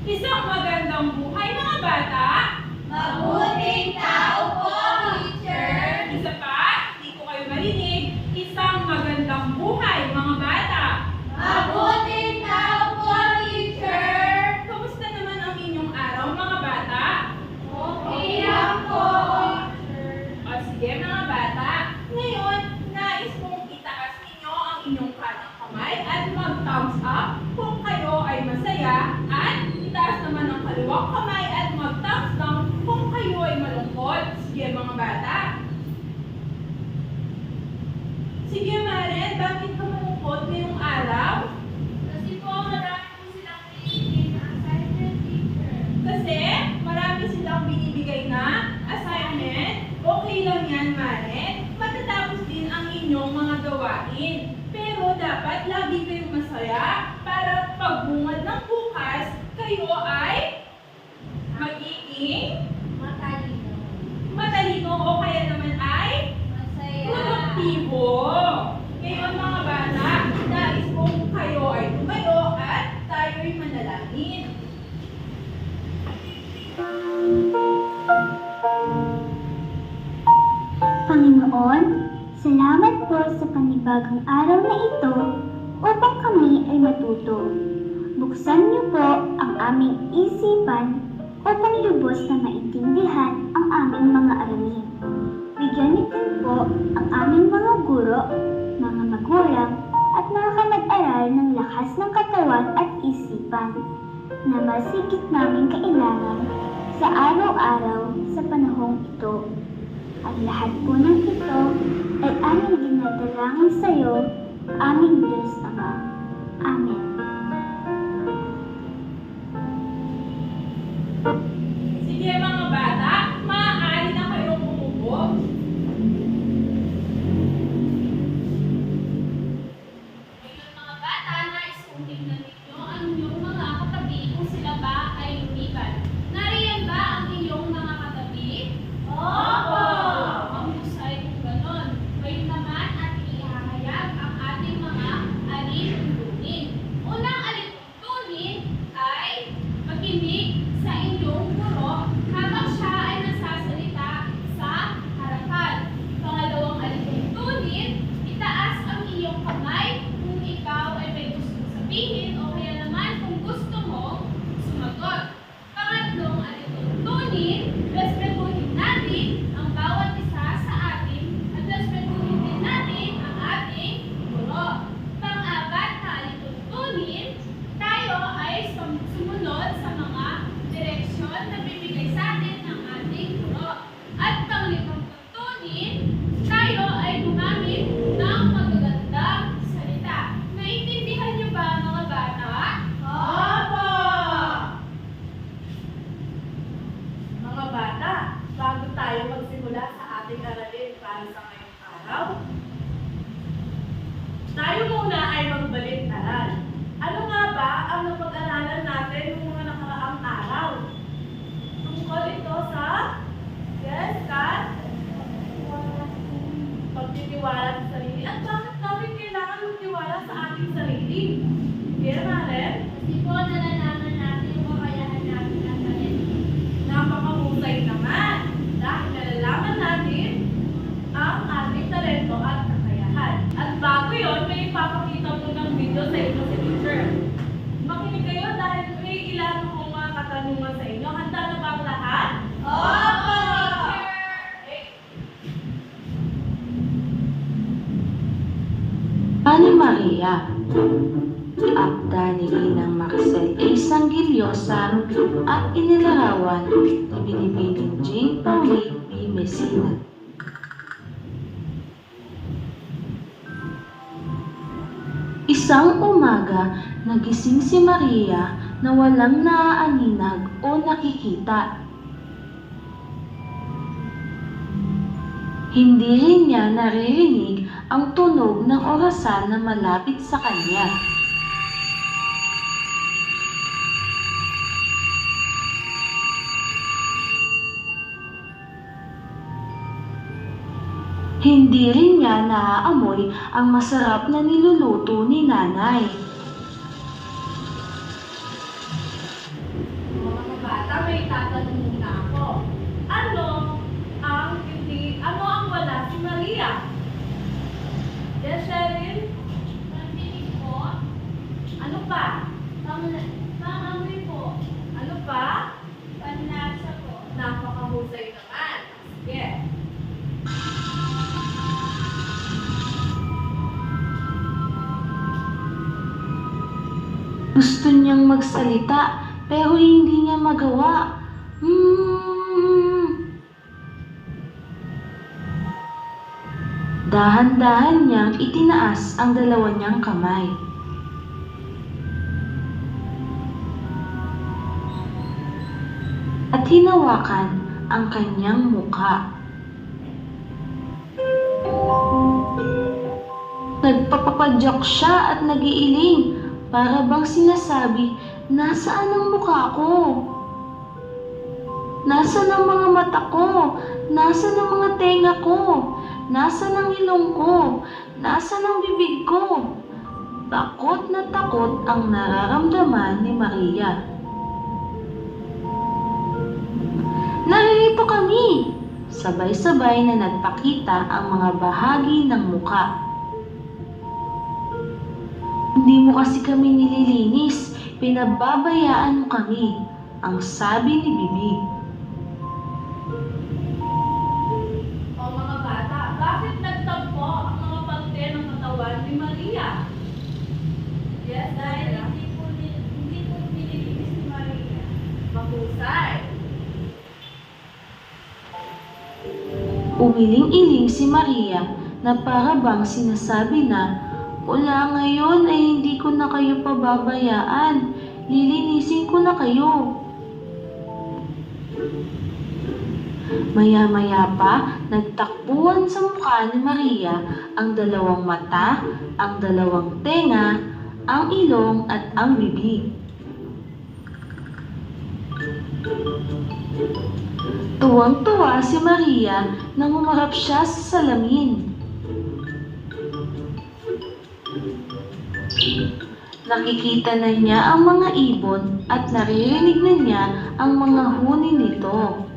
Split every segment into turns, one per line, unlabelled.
Isang magandang buhay mga bata.
Mabuting tao po, teacher.
Isa pa, hindi ko kayo marinig. Isang magandang buhay mga bata.
Mabuting tao po, teacher.
Kamusta naman ang inyong araw mga bata?
Okay lang po.
O sige mga bata, ngayon nais kong itaas ninyo ang inyong kanang kamay at mag-thumbs up kung kayo ay masaya, at itaas naman ang kaliwang kamay at mag-thumbs down kung kayo ay malungkot. Sige mga bata. Sige Maren, bakit ka malungkot ngayong araw?
Kasi po, marami po silang pinigil na assignment, teacher.
Kasi marami silang binibigay na assignment. Okay lang yan, Maren. Matatapos din ang inyong mga gawain. Pero dapat lagi kayong masaya para pagbungad ng bukas, kayo ay magiging
Matalino.
matalino o kaya naman ay
Masaya.
produktibo. Ngayon mga bata, nais kong kayo ay tumayo at tayo'y manalangin.
Panginoon, salamat po sa panibagong araw na ito upang kami ay matuto. Buksan niyo po ang aming isipan upang lubos na maintindihan ang aming mga aralin. Bigyan niyo din po ang aming mga guro, mga magulang, at mga kamag-aral ng lakas ng katawan at isipan na masigit namin kailangan sa araw-araw sa panahong ito. Ang lahat po ng ito ay aming dinadalangin sa iyo, aming Diyos Ama. Amen.
Sige mga bata, maaari na kayong umupo.
Ngayon mga bata, nais kong tingnan ninyo ang inyong mga katabi kung sila ba ay lumiban. Nariyan ba ang inyong mga katabi?
Opo!
Mahusay kung ganon. Ngayon naman at ihahayag ang ating mga alituntunin. Unang alituntunin ay makinig sa inyong guro habang siya ay nagsasalita sa harapan. Pangalawang alituntunin, itaas ang iyong kamay kung ikaw ay may gustong sabihin o kaya naman kung gusto mong sumagot. Pangatlong alituntunin, respetuhin natin ang bawat isa sa atin at respetuhin din natin ang ating guro. Pang-apat na alituntunin, tayo ay sumunod sa mga direksyon na bibigay sa atin ng ating guro. At pang-limang tuntunin, tayo ay gumamit ng magagandang salita. Naintindihan niyo ba mga bata?
Opo! Mga bata, bago tayo magsimula sa ating aralin para sa ngayong araw, tayo muna ay magbalik-aral. Ano nga ba ang napag-aralan natin noong mga nakaraang araw? Tungkol ito sa pagtitiwala sa sarili. At bakit natin kailangan magtiwala sa ating sarili? Kaya Maren,
Kasi po nalalaman natin yung kakayahan natin ng talento.
napakahusay naman dahil nalalaman natin ang ating talento at kakayahan. At bago yon, may ipapakita po ng video sa inyo si teacher. Makinig kayo dahil may ilan akong mga katanungan sa inyo. Handa na ba ang lahat?
Opo!
Okay.
Ana Maria, akda ni Inang Marcel A. Sangilyosa at inilarawan ni Binibining J. Pauline B. Messina. Isang umaga, nagising si Maria na walang naaaninag o nakikita. Hindi rin niya naririnig ang tunog ng orasan na malapit sa kanya. Hindi rin niya naaamoy ang masarap na niluluto ni nanay. Gusto niyang magsalita pero hindi niya magawa. Dahan-dahan niyang itinaas ang dalawa niyang kamay. At hinawakan ang kanyang mukha. Nagpapapadyak siya at nagiiling para bang sinasabi, nasaan ang mukha ko? Nasaan ang mga mata ko? Nasaan ang mga tenga ko? Nasaan ang ilong ko? Nasaan ang bibig ko? Takot na takot ang nararamdaman ni Maria. Naririto kami! Sabay-sabay na nagpakita ang mga bahagi ng mukha. Hindi mo kasi kami nililinis, pinababayaan mo kami, ang sabi ni Bibi.
O mga bata, bakit nagtampo ang mga parte ng katawan ni Maria? Yes, dahil hindi po nililinis ni Maria. Mahusay.
Umiling-iling si Maria na para bang sinasabi na, mula ngayon ay hindi ko na kayo pababayaan, lilinisin ko na kayo. Maya-maya pa, nagtakbuhan sa mukha ni Maria ang dalawang mata, ang dalawang tenga, ang ilong at ang bibig. Tuwang-tuwa si Maria nang umarap siya sa salamin. Nakikita na niya ang mga ibon at naririnig na niya ang mga huni nito.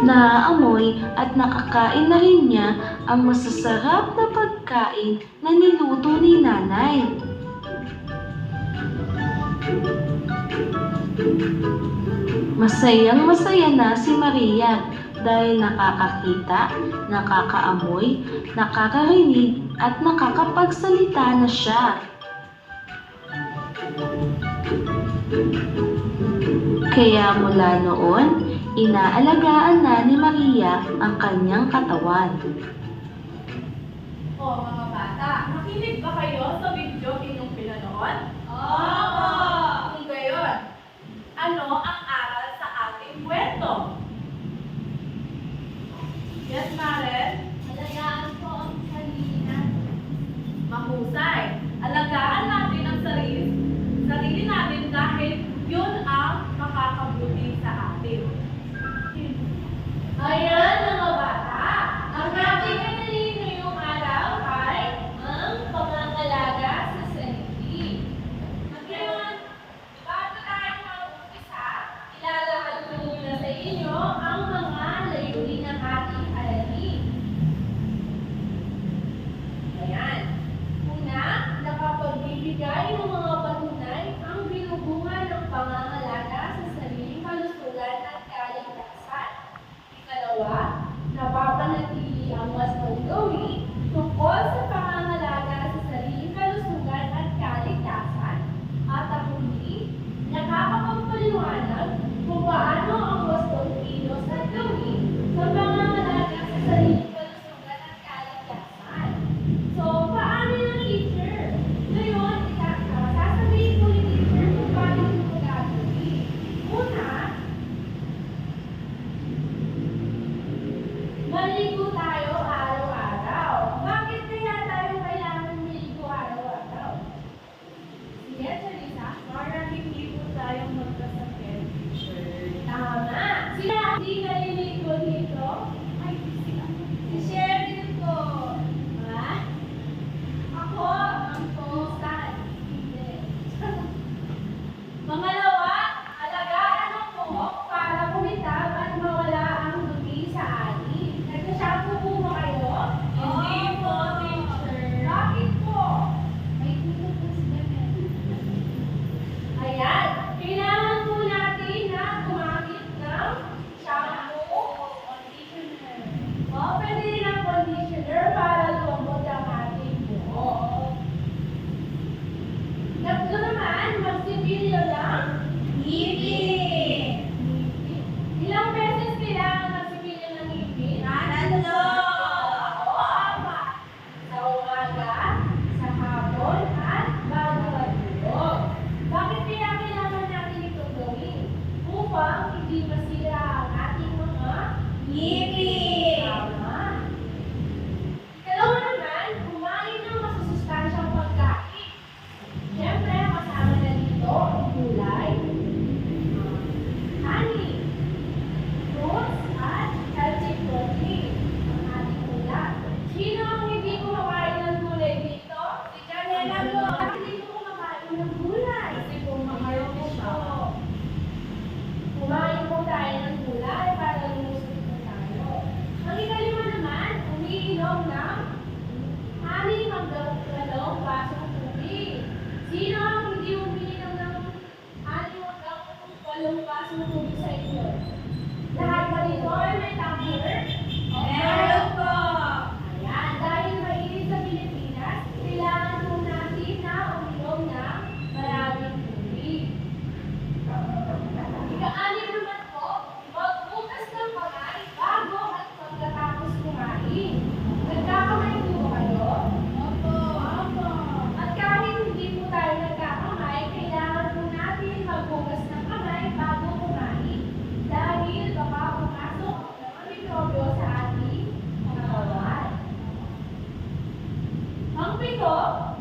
Naaamoy at nakakain na rin niya ang masasarap na pagkain na niluto ni Nanay. Masayang-masaya na si Maria dahil nakakakita, nakakaamoy, nakakarinig at nakakapagsalita na siya. Kaya mula noon, inaalagaan na ni Maria ang kanyang katawan.
O mga bata, nakinig ba kayo sa video inyong pinanood?
Oo!
Kung gayon, ano ang aral sa ating kwento? Yes, Maren? Alagaan po ang sarili natin. Mahusay. Alagaan natin ang sarili natin dahil yun ang makakabuti sa atin. Ayan mga bata, ang ating kanilin ngayong araw ay ang pangangalaga sa sarili. Ngayon, bago tayo mag-umpisa, ilalahad ko muna sa inyo ang mga layunin ng ating aralin. Ayan. Una, nakapagbibigay ng mga patunay ang binubunga ng pangangalaga sa sariling kalusugan at kaligtasan. Ikalawa,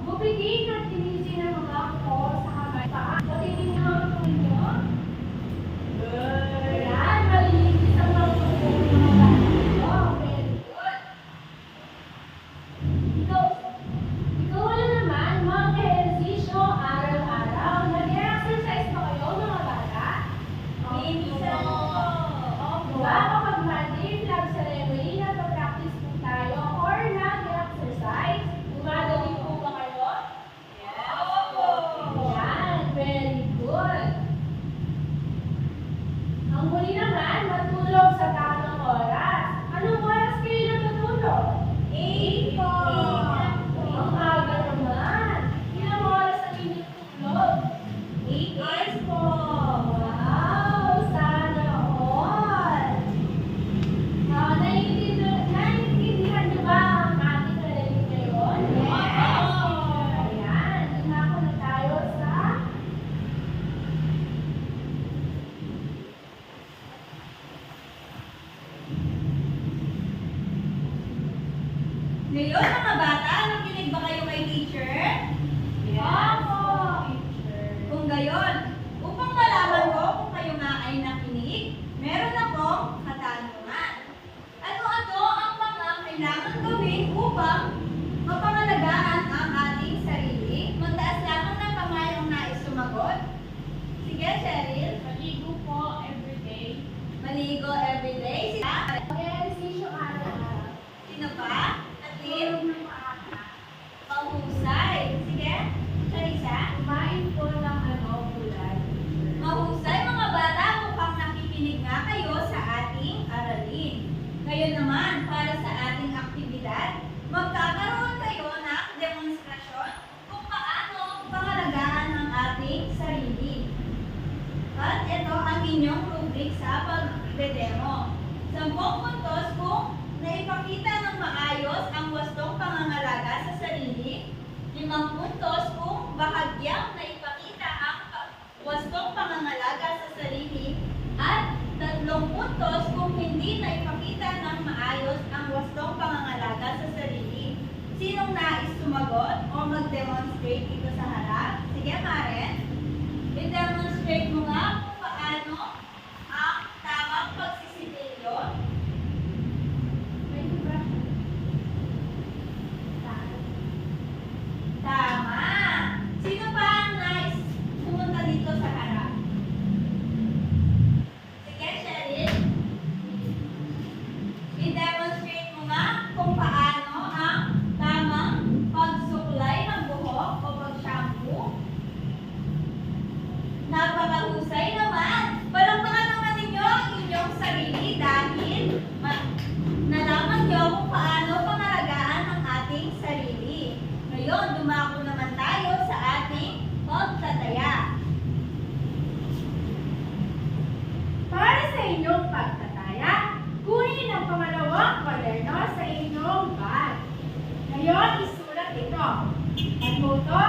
Bubigay at linisin ang mga ko sa kabata. Matindi na ang ninyo. Ayan, malilinis ang mga ko ng mga bata. Very good. Ikaw wala naman, mag-ehersisyo araw-araw. Nag-exercise ba kayo mga bata?
Minsan po.
Diba kapag Monday, flag ceremony, nagpa-practice po tayo or nag-exercise? Umaga din po ba kayo? Yan, very good. Ang huli naman, matulog sa tamang oras. Anong oras kayo natutulog?
8 po.
Ang aga naman. Ilang oras ang inyong tulog?
8 hours po.
Wow! Sana all! Naiintindihan niyo ba ang ating narinig ngayon?
Yes!
Ayan, dumako na tayo sa
Ngayon mga bata, nakinig ba kayo kay teacher?
Opo!
Kung gayon, upang malaman ko kung kayo nga ay nakinig, meron akong katanungan. Ano-ano ang mga kailangan gawin upang mapangalagaan ang ating sarili? Magtaas lamang ng kamay ang nais sumagot. Sige, Cheryl.
Maligo po everyday.
Maligo everyday. Sila?
Mag-ehersisyo araw-araw.
Sino pa? Atlin?
Tulog ng maaga.
Mahusay. Sige, Charissa.
Kumain po ng gulay.
Mahusay mga bata, mukhang nakikinig nga kayo sa ating aralin. Ngayon naman, para sa ating aktibidad, magkakaroon kayo ng demonstrasyon kung paano pangalagaan ang ating sarili. At ito ang inyong rubric sa pagdedemo. 10 puntos kung naipakita ng maayos ang wastong pangangalaga sa sarili. 5 puntos kung bahagyang naipakita ang wastong pangangalaga sa sarili. At 3 puntos kung hindi naipakita ng maayos ang wastong pangangalaga sa sarili. Sinong nais sumagot o mag-demonstrate dito sa harap? Sige, Maren. I-demonstrate mo nga kung paano ang tamang pagsisibilyo.
May brush.
Tama! Sino pa ang nais pumunta dito sa harap? Sige, Cheryl. I-demonstrate mo nga kung paano ang tamang pagsuklay ng buhok o pag-shampoo. Napakahusay naman! Palakpakan naman ninyo ang inyong sarili dahil nalaman nyo kung paano pangalagaan ang ating sarili. Ngayon, dumako naman tayo sa ating pagtataya.
Para sa inyong pagtataya, kunin ang pangalawang kwaderno sa inyong bag. Ngayon, isulat ito. At moto,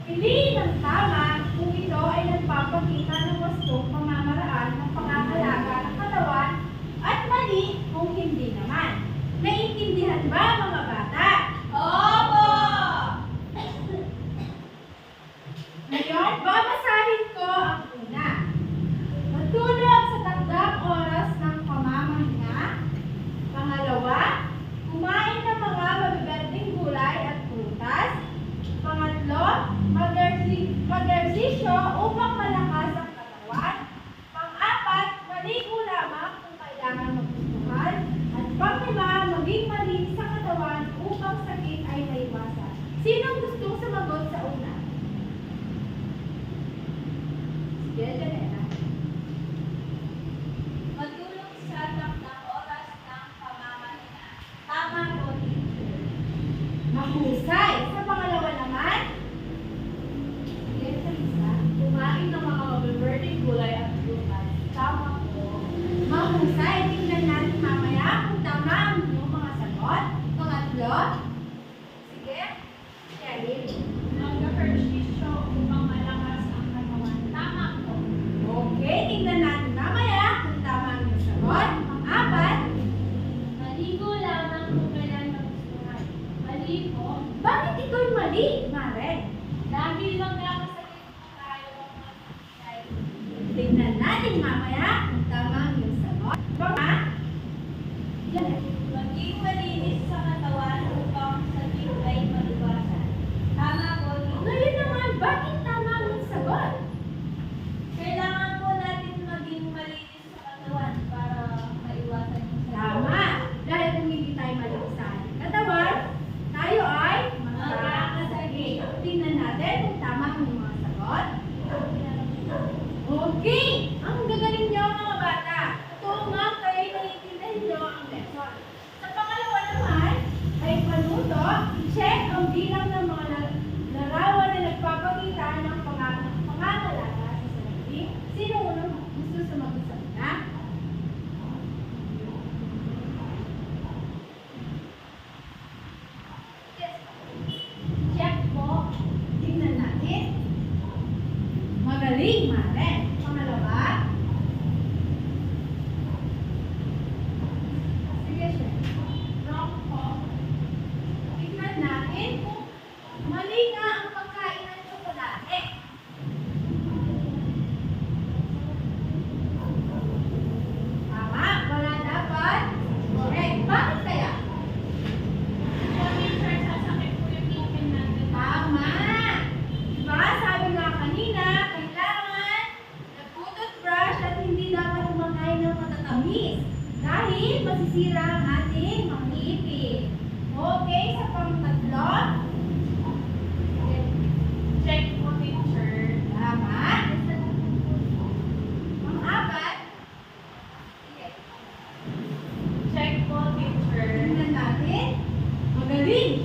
piliin ang tama kung ito ay nagpapakita ng wastong pamamaraan ng pangangalaga ng katawan at mali kung hindi naman. Naiintindihan ba mga bata?
Opo!
Ngayon, babasahin ko ang una. Matulog sa takdang oras ng pamamahinga. Pangalawa, kumain ng mga mabiberdeng gulay at prutas. Pangatlo, mag-ehersisyo upang malakas ang katawan. Pang-apat, maligo lamang kung kailangan magustuhan. At pang-lima, maging malinis sa katawan upang sakit ay maiwasan. Sinong gustong sumagot sa una?
Mali, Maren.
Dahil magkakasakit po tayo ng mga pagkain.
Tingnan natin mamaya kung tama yung sagot. Baka? Yan.
Maging malinis sa katawan upang sakit ay maliwasan. Tama po,
Ngayon naman, bakit tama yung sagot?
kailangan po natin maging malinis sa katawan para maiwasan yung sakit.
Tama. Dahil kung hindi tayo malisan katawan, tayo ay magkakasakit. Tingnan natin kung tama yung mga sagot. Okay! Ang gagaling niyo mga bata. Totoo nga kayo naiintindihan niyo ang lesson. Sa pangalawa naman, ay panuto, i-check ang bilang ng mga larawan na nagpapakita ng pangangalaga sa sarili. Sino unang gusto sumagot sa una?
Check po.
Tingnan natin. Magaling, Maren. Pangalawa. Sige, Chef.
Wrong po.
Tingnan natin kung mali nga ang pagkain ng tsokolate. Tama, wala dapat. Correct. Bakit kaya?
Kami, sir, sasakit po yung ngipin natin.
Tama! Diba? Sabi nga kanina, kailangan nagtututbrush at hindi dapat kumakain ng matatamis dahil masisira ang ating mga ngipin. Okay, sa pang-tatlo,
Check po, teacher.
tama. Pang-apat, sige,
Check po, teacher.
tingnan natin. Magaling!